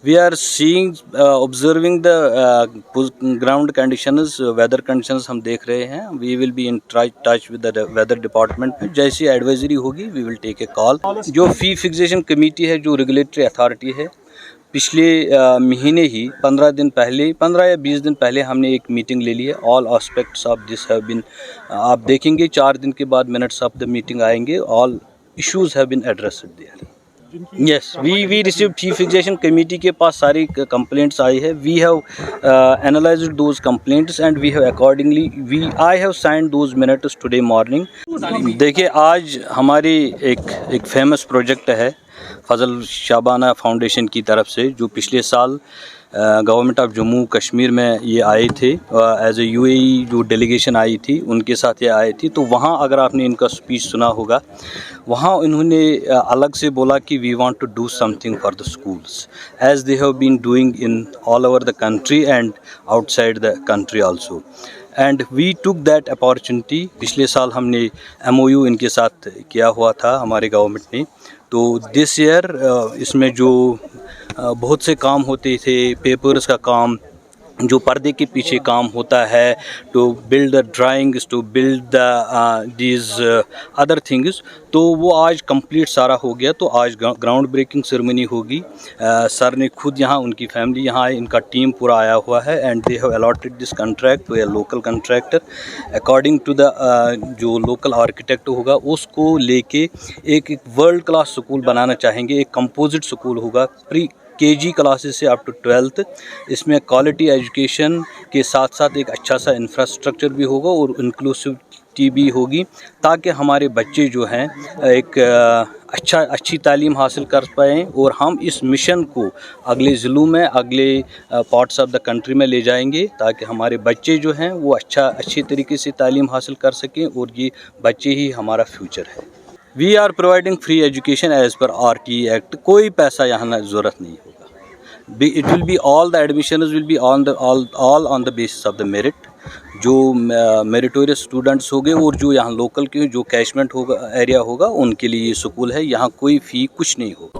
We are seeing, observing the ground conditions, weather conditions हम देख रहे हैं. We will be in touch with the weather department. जैसी advisory होगी we will take a call. जो fee fixation committee है, जो regulatory authority है, पिछले महीने ही 15 या 20 दिन पहले हमने एक मीटिंग ले ली है. All aspects of this have been, आप देखेंगे 4 दिन के बाद मिनट्स ऑफ द मीटिंग आएंगे. All issues have been addressed there. Yes, we receive chief fixation committee के पास सारी कंप्लेंट्स आई है. We have analysed those complaints and we have accordingly I have signed those minutes today morning. देखिए, आज हमारी एक फेमस प्रोजेक्ट है फजल शाबाना फाउंडेशन की तरफ से, जो पिछले साल गवर्नमेंट ऑफ जम्मू कश्मीर में ये आए थे एज ए यूएई, जो डेलीगेशन आई थी उनके साथ ये आए थे. तो वहाँ अगर आपने इनका स्पीच सुना होगा, वहाँ इन्होंने अलग से बोला कि we want to do something for the schools as they have been doing in all over the country and outside the country also. And we took that opportunity. पिछले साल हमने MOU इनके साथ किया हुआ था हमारे गवर्नमेंट ने. तो दिस ईयर इसमें जो बहुत से काम होते थे, पेपर्स का काम, जो पर्दे के पीछे काम होता है, to build the drawings, to build the these other things, तो वो आज कंप्लीट सारा हो गया. तो आज ग्राउंड ब्रेकिंग सेरेमनी होगी. सर ने खुद यहाँ, उनकी फैमिली यहाँ आए, इनका टीम पूरा आया हुआ है. And they have allotted this contract to a local contractor according to the जो लोकल आर्किटेक्ट होगा उसको लेके एक वर्ल्ड क्लास स्कूल बनाना चाहेंगे. एक कंपोजिट स्कूल होगा, प्री KG क्लासेस से अप टू 12th. इसमें क्वालिटी एजुकेशन के साथ साथ एक अच्छा सा इंफ्रास्ट्रक्चर भी होगा और इंक्लूसिविटी भी होगी, ताकि हमारे बच्चे जो हैं एक अच्छी तालीम हासिल कर पाएँ. और हम इस मिशन को अगले ज़िलों में, अगले पार्ट्स ऑफ द कंट्री में ले जाएंगे, ताकि हमारे बच्चे जो हैं वो अच्छी तरीके से तालीम हासिल कर सकें. और ये बच्चे ही हमारा फ्यूचर है. We are providing free education as per RTE act. कोई पैसा यहाँ ज़रूरत नहीं होगा. It will be all the admissions will be all on the basis of the merit. जो मेरिटोरियस स्टूडेंट्स होंगे और जो यहाँ लोकल के जो कैचमेंट होगा, एरिया होगा, उनके लिए ये स्कूल है. यहाँ कोई फ़ी कुछ नहीं होगा.